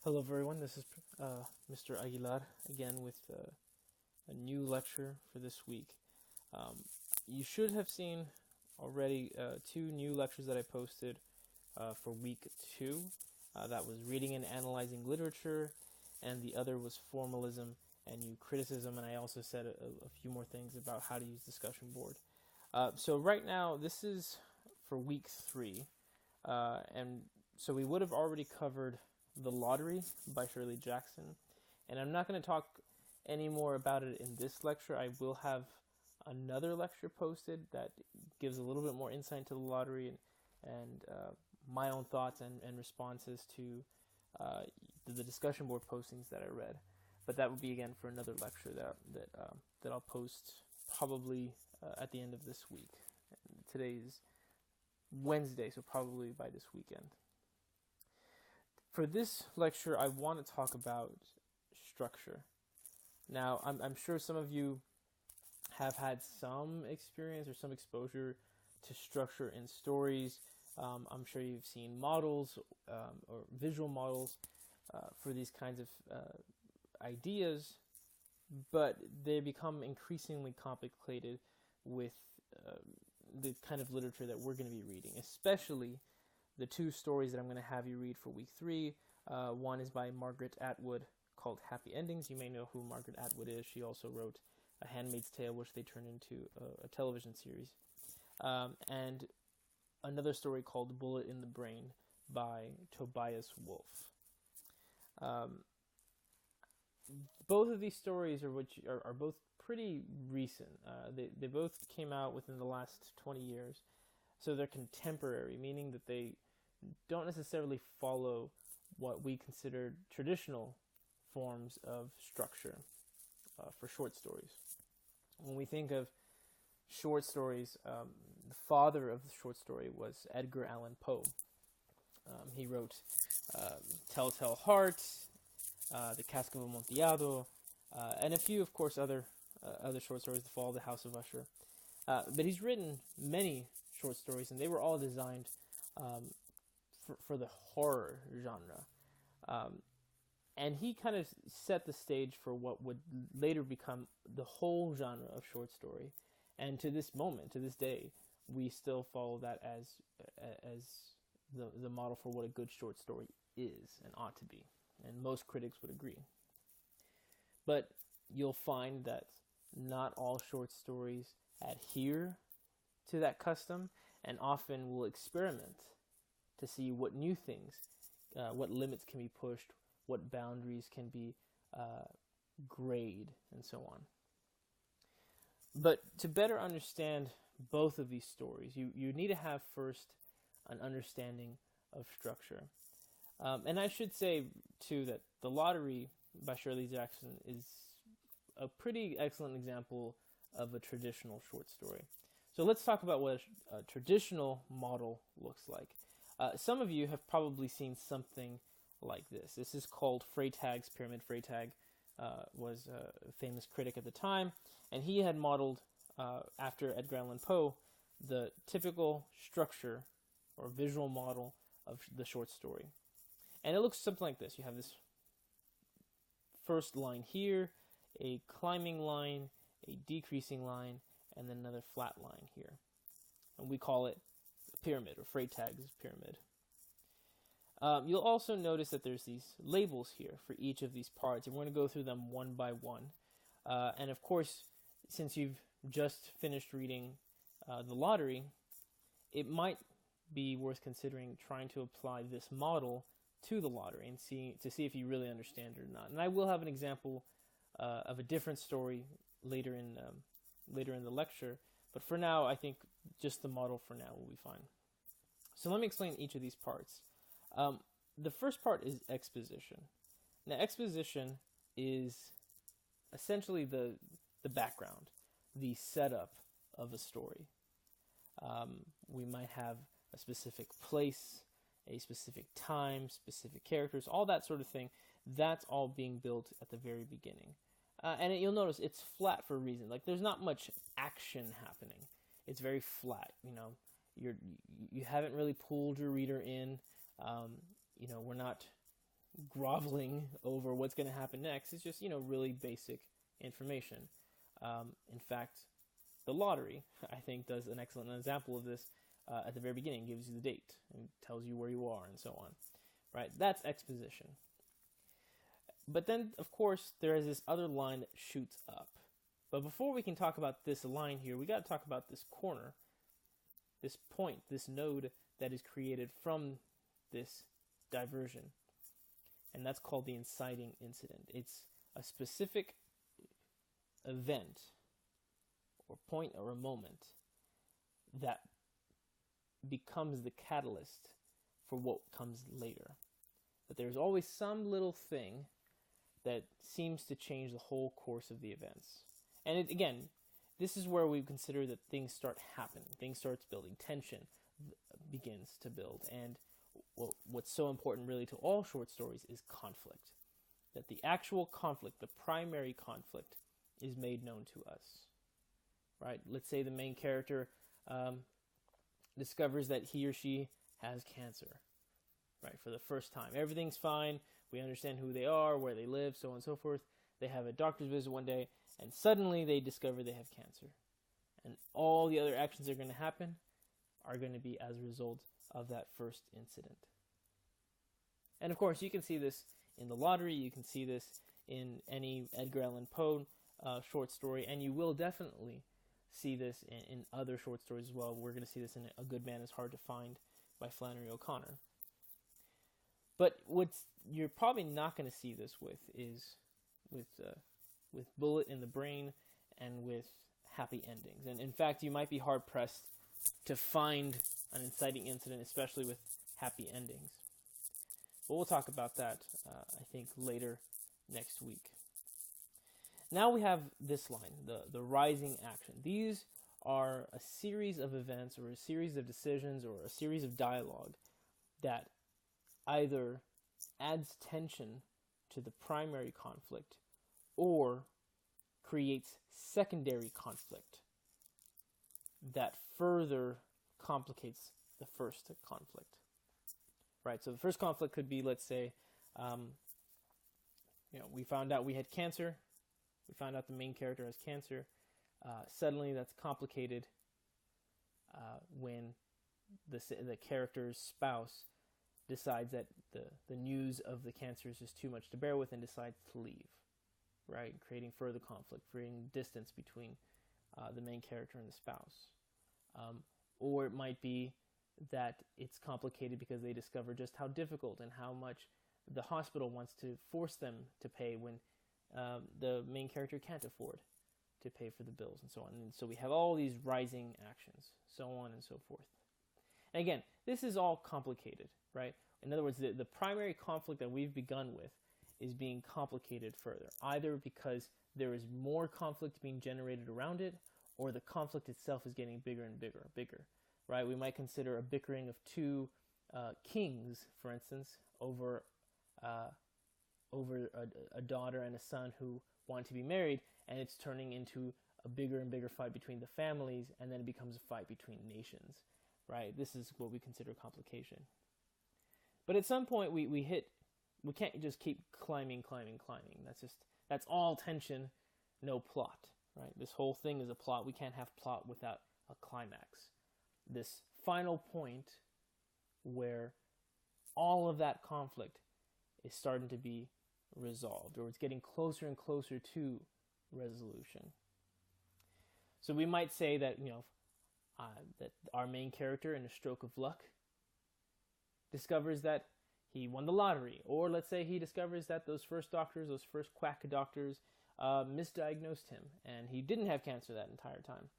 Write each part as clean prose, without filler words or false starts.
Hello everyone, this is Mr. Aguilar again with a new lecture for this week. You should have seen already two new lectures that I posted for week 2. That was Reading and Analyzing Literature, and the other was Formalism and New Criticism, and I also said a few more things about how to use discussion board. So right now, this is for week 3, and so we would have already covered The Lottery by Shirley Jackson, and I'm not going to talk any more about it in this lecture. I will have another lecture posted that gives a little bit more insight into The Lottery and my own thoughts and responses to the discussion board postings that I read. But that would be again for another lecture that I'll post probably at the end of this week. And today's Wednesday, so probably by this weekend. For this lecture, I want to talk about structure. Now, I'm sure some of you have had some experience or some exposure to structure in stories. I'm sure you've seen models or visual models for these kinds of ideas, but they become increasingly complicated with the kind of literature that we're going to be reading, especially the two stories that I'm going to have you read for week 3. One is by Margaret Atwood called Happy Endings. You may know who Margaret Atwood is. She also wrote A Handmaid's Tale, which they turned into a television series. And another story called Bullet in the Brain by Tobias Wolff. Both of these stories are both pretty recent. They both came out within the last 20 years. So they're contemporary, meaning that they don't necessarily follow what we consider traditional forms of structure for short stories. When we think of short stories, the father of the short story was Edgar Allan Poe. He wrote Telltale Heart, The Cask of Amontillado, and a few, of course, other short stories, The Fall of the House of Usher. But he's written many short stories, and they were all designed for the horror genre. And he kind of set the stage for what would later become the whole genre of short story. And to this moment, to this day, we still follow that as the model for what a good short story is and ought to be. And most critics would agree. But you'll find that not all short stories adhere to that custom, and often will experiment to see what new things, what limits can be pushed, what boundaries can be grayed, and so on. But to better understand both of these stories, you need to have first an understanding of structure. And I should say, too, that The Lottery by Shirley Jackson is a pretty excellent example of a traditional short story. So let's talk about what a traditional model looks like. Some of you have probably seen something like this. This is called Freytag's pyramid. Freytag was a famous critic at the time, and he had modeled, after Edgar Allan Poe, the typical structure or visual model of the short story. And it looks something like this. You have this first line here, a climbing line, a decreasing line, and then another flat line here. And we call it a pyramid, or Freytag's pyramid. You'll also notice that there's these labels here for each of these parts, and we're going to go through them one by one. And of course, since you've just finished reading The Lottery, it might be worth considering trying to apply this model to The Lottery and see if you really understand it or not. And I will have an example of a different story later in the lecture, but for now, I think just the model for now will be fine. So let me explain each of these parts. The first part is exposition. Now, exposition is essentially the background, the setup of a story. We might have a specific place, a specific time, specific characters, all that sort of thing. That's all being built at the very beginning. And you'll notice it's flat for a reason. Like, there's not much action happening. It's very flat. You haven't really pulled your reader in. We're not groveling over what's going to happen next. It's just, really basic information. In fact, the lottery, I think, does an excellent example of this at the very beginning. Gives you the date and tells you where you are and so on. Right? That's exposition. But then, of course, there is this other line that shoots up. But before we can talk about this line here, we got to talk about this corner, this point, this node that is created from this diversion. And that's called the inciting incident. It's a specific event or point or a moment that becomes the catalyst for what comes later. But there's always some little thing that seems to change the whole course of the events. And again, this is where we consider that things start happening. Things starts building. Tension begins to build. And what's so important really to all short stories is conflict. That the actual conflict, the primary conflict, is made known to us. Right? Let's say the main character discovers that he or she has cancer. Right? For the first time. Everything's fine. We understand who they are, where they live, so on and so forth. They have a doctor's visit one day, and suddenly they discover they have cancer. And all the other actions that are going to happen are going to be as a result of that first incident. And of course, you can see this in The Lottery, you can see this in any Edgar Allan Poe short story, and you will definitely see this in other short stories as well. We're going to see this in A Good Man is Hard to Find by Flannery O'Connor. But what's you're probably not going to see this with is with Bullet in the Brain and with happy endings. And in fact, you might be hard-pressed to find an inciting incident, especially with happy endings. But we'll talk about that, I think, later next week. Now we have this line, the rising action. These are a series of events or a series of decisions or a series of dialogue that either adds tension to the primary conflict or creates secondary conflict that further complicates the first conflict. Right, so the first conflict could be, let's say, we found out we had cancer. We found out the main character has cancer. Suddenly that's complicated when the character's spouse decides that the news of the cancer is just too much to bear with and decides to leave, right? Creating further conflict, creating distance between the main character and the spouse. Or it might be that it's complicated because they discover just how difficult and how much the hospital wants to force them to pay when the main character can't afford to pay for the bills and so on. And so we have all these rising actions, so on and so forth. And again, this is all complicated, right? In other words, the primary conflict that we've begun with is being complicated further, either because there is more conflict being generated around it, or the conflict itself is getting bigger and bigger and bigger, right? We might consider a bickering of two kings, for instance, over a daughter and a son who want to be married, and it's turning into a bigger and bigger fight between the families, and then it becomes a fight between nations, right? This is what we consider complication. But at some point we can't just keep climbing. That's all tension, no plot, right? This whole thing is a plot. We can't have plot without a climax. This final point where all of that conflict is starting to be resolved, or it's getting closer and closer to resolution. So we might say that, that our main character, in a stroke of luck, discovers that he won the lottery. Or let's say he discovers that those first quack doctors, misdiagnosed him, and he didn't have cancer that entire time.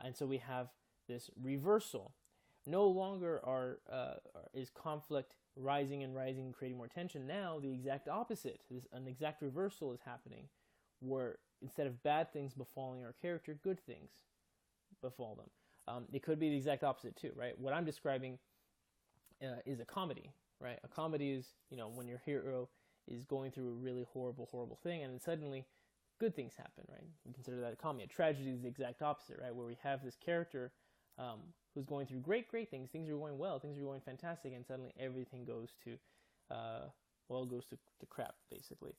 And so we have this reversal. No longer is conflict rising and rising, creating more tension. Now the exact opposite, an exact reversal is happening, where instead of bad things befalling our character, good things befall them. It could be the exact opposite too, right? What I'm describing is a comedy, right? A comedy is, when your hero is going through a really horrible thing, and then suddenly good things happen, right? We consider that a comedy. A tragedy is the exact opposite, right? Where we have this character who's going through great things. Things are going well. Things are going fantastic, and suddenly everything goes to, all goes to crap, basically,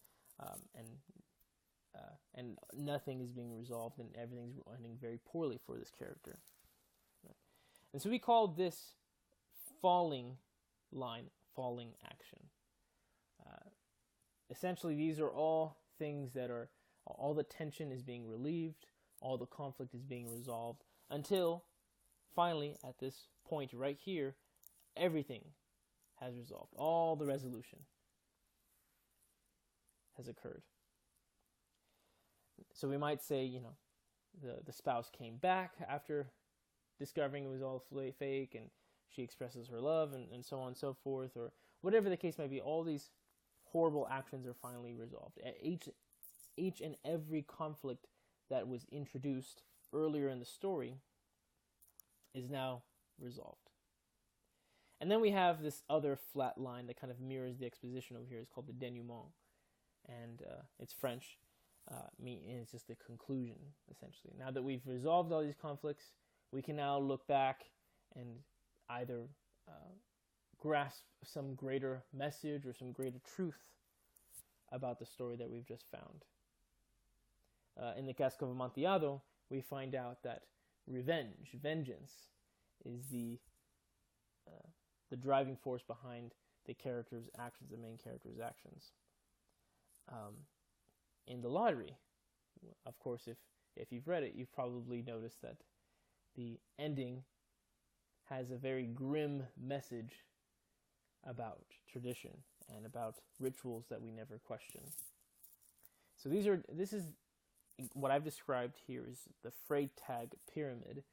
and nothing is being resolved, and everything's ending very poorly for this character. Right? And so we call this falling line, falling action. Essentially, these are all things that are, all the tension is being relieved, all the conflict is being resolved, until finally, at this point right here, everything has resolved. All the resolution has occurred. So we might say, the spouse came back after discovering it was all fake, and she expresses her love, and so on and so forth, or whatever the case might be. All these horrible actions are finally resolved. Each and every conflict that was introduced earlier in the story is now resolved. And then we have this other flat line that kind of mirrors the exposition over here. It's called the denouement, and it's French. It's just the conclusion, essentially. Now that we've resolved all these conflicts, we can now look back and either grasp some greater message or some greater truth about the story that we've just found. In the Cask of Amontillado, we find out that vengeance, is the driving force behind the character's actions, the main character's actions. In The Lottery, of course, if you've read it, you've probably noticed that the ending has a very grim message about tradition and about rituals that we never question. So this is what I've described here is the Freytag pyramid,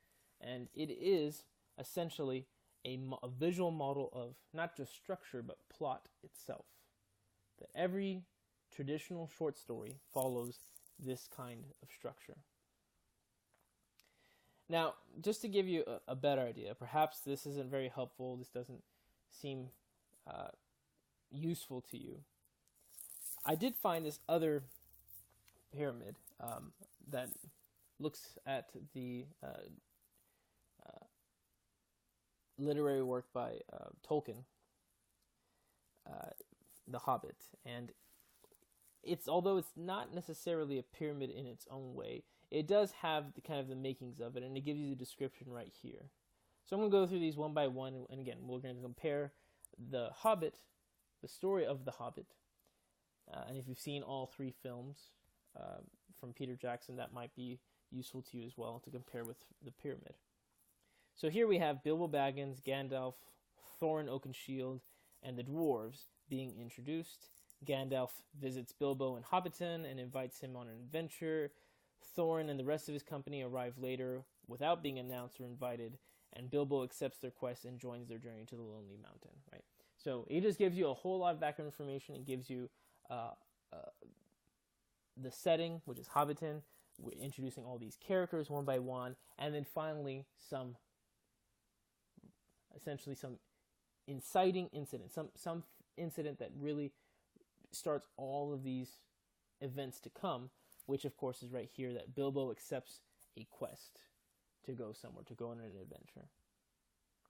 and it is essentially a visual model of not just structure but plot itself. That every traditional short story follows this kind of structure. Now, just to give you a better idea, perhaps this isn't very helpful, this doesn't seem useful to you. I did find this other pyramid that looks at the literary work by Tolkien, The Hobbit, and although it's not necessarily a pyramid in its own way, it does have the makings of it, and it gives you the description right here. So I'm going to go through these one by one, and again, we're going to compare The Hobbit, the story of The Hobbit, and if you've seen all three films from Peter Jackson, that might be useful to you as well to compare with the pyramid. So here we have Bilbo Baggins, Gandalf, Thorin Oakenshield, and the dwarves being introduced. Gandalf visits Bilbo in Hobbiton and invites him on an adventure. Thorin and the rest of his company arrive later without being announced or invited, and Bilbo accepts their quest and joins their journey to the Lonely Mountain. Right. So it just gives you a whole lot of background information. It gives you the setting, which is Hobbiton. We're introducing all these characters one by one, and then finally some inciting incident, some incident that really starts all of these events to come, which of course is right here, that Bilbo accepts a quest to go somewhere, to go on an adventure.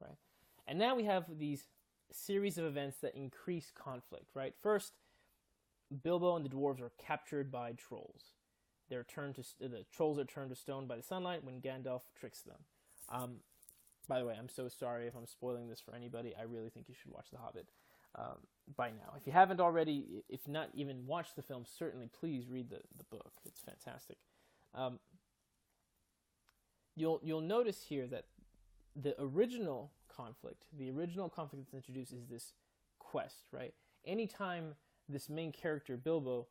Right? And now we have these series of events that increase conflict, right? First, Bilbo and the dwarves are captured by trolls. The trolls are turned to stone by the sunlight when Gandalf tricks them. By the way, I'm so sorry if I'm spoiling this for anybody. I really think you should watch The Hobbit by now. If you haven't already, if not even watched the film, certainly please read the book. It's fantastic. You'll notice here that the original conflict that's introduced is this quest, right? Anytime this main character, Bilbo,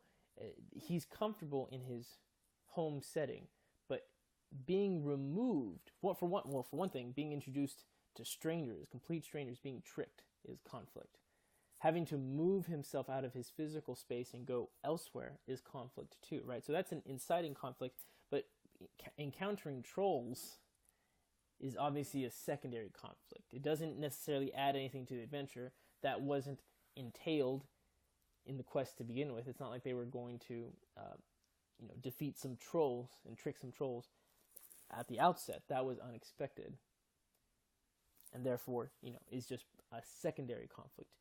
he's comfortable in his home setting, but being removed, for one thing, being introduced to strangers, complete strangers, being tricked is conflict. Having to move himself out of his physical space and go elsewhere is conflict too, right? So that's an inciting conflict, but encountering trolls is obviously a secondary conflict. It doesn't necessarily add anything to the adventure that wasn't entailed in the quest to begin with. It's not like they were going to defeat some trolls and trick some trolls at the outset. That was unexpected, and therefore is just a secondary conflict.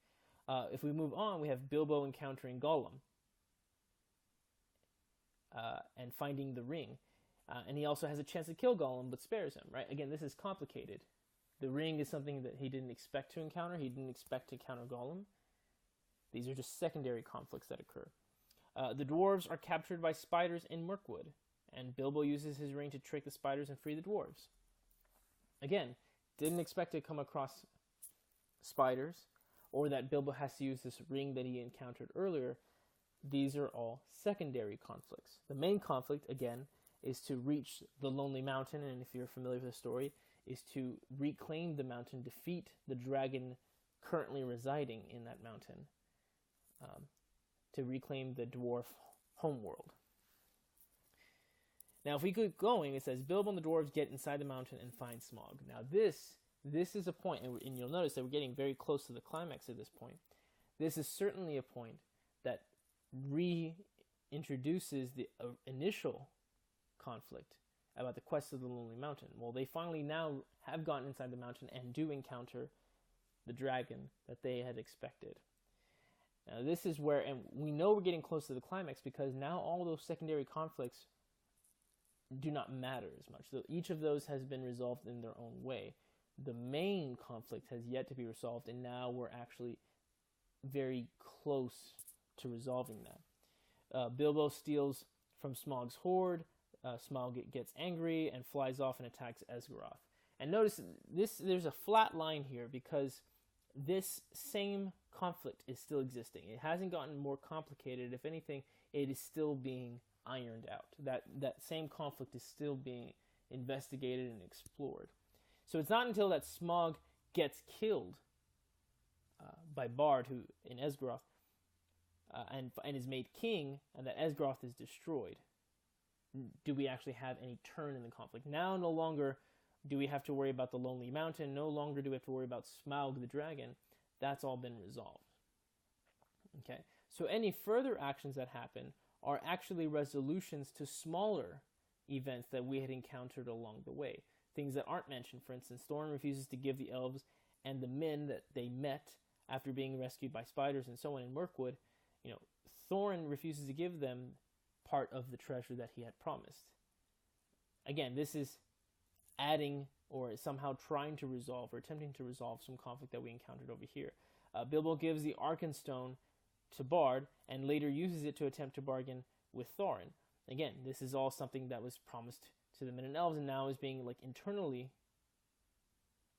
If we move on, we have Bilbo encountering Gollum and finding the ring. And he also has a chance to kill Gollum, but spares him, right? Again, this is complicated. The ring is something that he didn't expect to encounter. He didn't expect to encounter Gollum. These are just secondary conflicts that occur. The dwarves are captured by spiders in Mirkwood, and Bilbo uses his ring to trick the spiders and free the dwarves. Again, didn't expect to come across spiders, or that Bilbo has to use this ring that he encountered earlier. These are all secondary conflicts. The main conflict, again, is to reach the Lonely Mountain, and if you're familiar with the story, is to reclaim the mountain, defeat the dragon currently residing in that mountain, to reclaim the dwarf homeworld. Now, if we keep going, it says, Bilbo and the dwarves get inside the mountain and find Smaug. Now, this is a point, and you'll notice that we're getting very close to the climax at this point. This is certainly a point that reintroduces the initial conflict about the quest of the Lonely Mountain. Well, they finally now have gotten inside the mountain and do encounter the dragon that they had expected. Now, this is where, and we know we're getting close to the climax because now all those secondary conflicts do not matter as much. So each of those has been resolved in their own way. The main conflict has yet to be resolved, and now we're actually very close to resolving that. Bilbo steals from Smaug's horde. Smaug gets angry and flies off and attacks Esgaroth. And notice there's a flat line here because this same conflict is still existing. It hasn't gotten more complicated. If anything, it is still being ironed out. That same conflict is still being investigated and explored. So it's not until that Smaug gets killed by Bard, who in Esgaroth, and is made king, and that Esgaroth is destroyed, do we actually have any turn in the conflict. Now no longer do we have to worry about the Lonely Mountain, no longer do we have to worry about Smaug the dragon. That's all been resolved. Okay, so any further actions that happen are actually resolutions to smaller events that we had encountered along the way. Things that aren't mentioned. For instance, Thorin refuses to give the elves and the men that they met after being rescued by spiders and so on in Mirkwood. Thorin refuses to give them part of the treasure that he had promised. Again, this is adding or somehow trying to resolve or attempting to resolve some conflict that we encountered over here. Bilbo gives the Arkenstone to Bard and later uses it to attempt to bargain with Thorin. Again, this is all something that was promised to the men and elves and now is being internally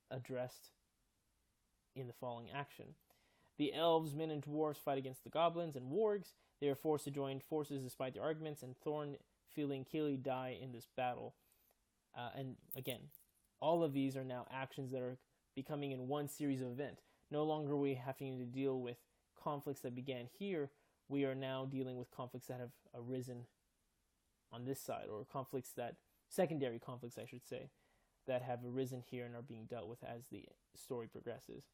addressed in the following action. The elves, men, and dwarves fight against the goblins and wargs. They are forced to join forces despite their arguments, and Thorin, feeling Keely, die in this battle. And again, all of these are now actions that are becoming in one series of events. No longer are we having to deal with conflicts that began here. We are now dealing with conflicts that have arisen on this side, or secondary conflicts, I should say, that have arisen here and are being dealt with as the story progresses.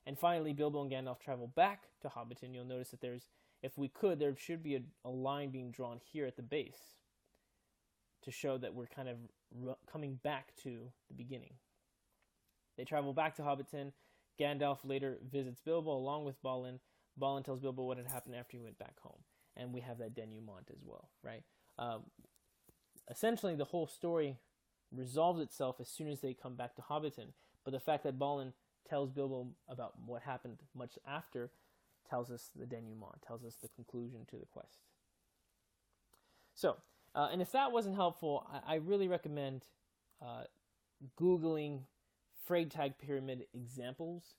And finally, Bilbo and Gandalf travel back to Hobbiton. You'll notice that there should be a line being drawn here at the base to show that we're kind of coming back to the beginning. They travel back to Hobbiton. Gandalf later visits Bilbo along with Balin. Balin tells Bilbo what had happened after he went back home. And we have that denouement as well, right? Essentially, the whole story resolves itself as soon as they come back to Hobbiton. But the fact that Balin tells Bilbo about what happened much after tells us the denouement, tells us the conclusion to the quest. So, and if that wasn't helpful, I really recommend Googling Freytag Pyramid examples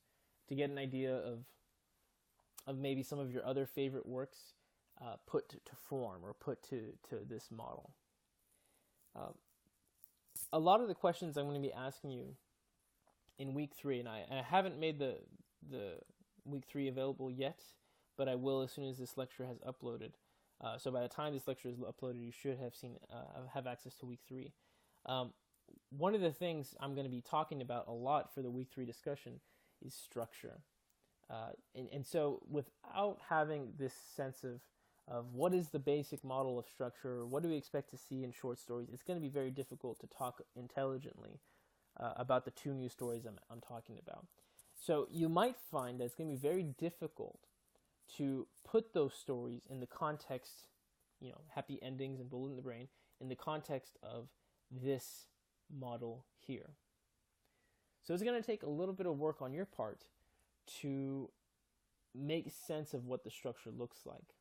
to get an idea of maybe some of your other favorite works put to form or put to this model. A lot of the questions I'm going to be asking you in week 3, and I haven't made the week 3 available yet, but I will as soon as this lecture has uploaded. So by the time this lecture is uploaded, you should have access to week 3. One of the things I'm going to be talking about a lot for the week 3 discussion is structure. And so without having this sense of what is the basic model of structure, what do we expect to see in short stories, it's going to be very difficult to talk intelligently about the 2 new stories I'm talking about. So you might find that it's going to be very difficult to put those stories in the context, Happy Endings and Bullet in the Brain, in the context of this model here. So it's going to take a little bit of work on your part to make sense of what the structure looks like.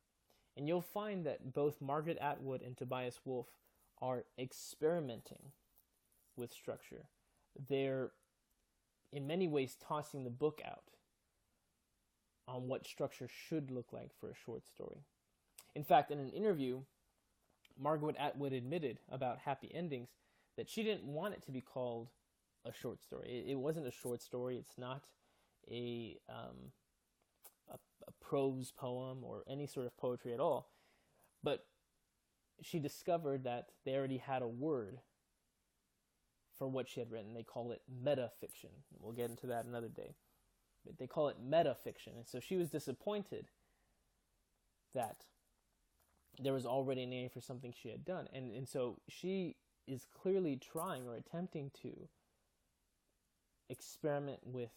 And you'll find that both Margaret Atwood and Tobias Wolff are experimenting with structure. They're, in many ways, tossing the book out on what structure should look like for a short story. In fact, in an interview, Margaret Atwood admitted about Happy Endings that she didn't want it to be called a short story. It wasn't a short story. It's not a prose poem or any sort of poetry at all. But she discovered that they already had a word for what she had written. They call it metafiction. We'll get into that another day. But they call it metafiction. And so she was disappointed that there was already a name for something she had done. And so she is clearly trying or attempting to experiment with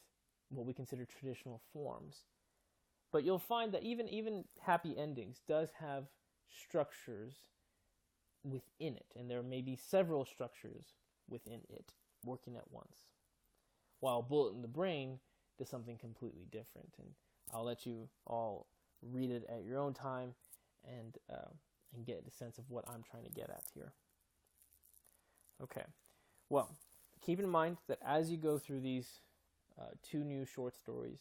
what we consider traditional forms. But you'll find that even Happy Endings does have structures within it, and there may be several structures within it working at once. While Bullet in the Brain does something completely different, and I'll let you all read it at your own time and get a sense of what I'm trying to get at here. Okay, well, keep in mind that as you go through these two new short stories,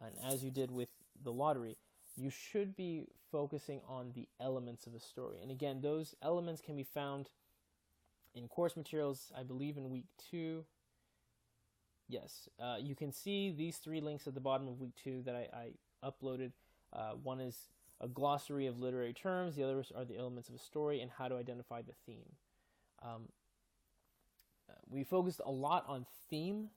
and as you did with the lottery, you should be focusing on the elements of a story. And again, those elements can be found in course materials, I believe in week 2. Yes, you can see these 3 links at the bottom of week 2 that I uploaded. One is a glossary of literary terms. The others are the elements of a story and how to identify the theme. We focused a lot on theme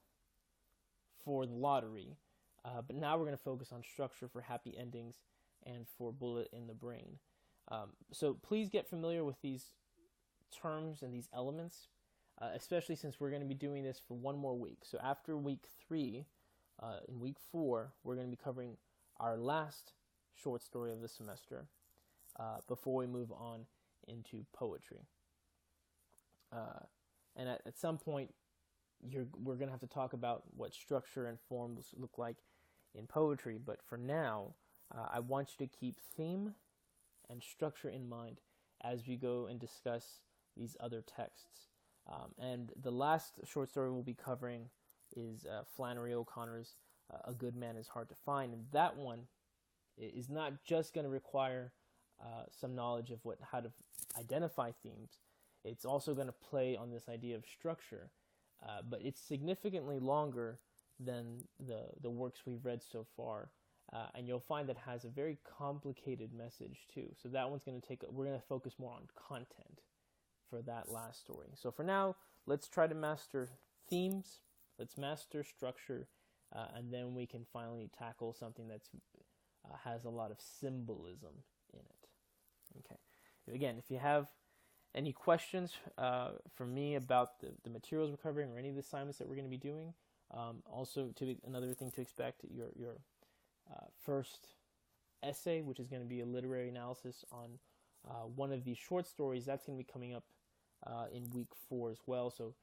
for the lottery, but now we're going to focus on structure for Happy Endings and for Bullet in the Brain. So please get familiar with these terms and these elements, especially since we're going to be doing this for one more week. So after week 3, in week 4, we're going to be covering our last short story of the semester before we move on into poetry. And at some point, we're going to have to talk about what structure and forms look like in poetry. But for now, I want you to keep theme and structure in mind as we go and discuss these other texts. And the last short story we'll be covering is Flannery O'Connor's A Good Man is Hard to Find. And that one is not just going to require some knowledge of how to identify themes. It's also going to play on this idea of structure, but it's significantly longer than the works we've read so far, and you'll find that it has a very complicated message too. So that one's going to we're going to focus more on content for that last story. So for now, let's try to master themes, let's master structure, and then we can finally tackle something that's has a lot of symbolism in it. Okay. Again, if you have any questions from me about the materials we're covering or any of the assignments that we're going to be doing, also another thing to expect, your first essay, which is going to be a literary analysis on one of these short stories, that's going to be coming up in week 4 as well. So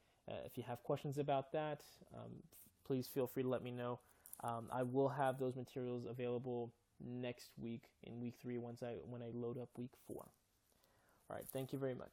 if you have questions about that, please feel free to let me know. I will have those materials available next week in week 3 when I load up week 4. All right, thank you very much.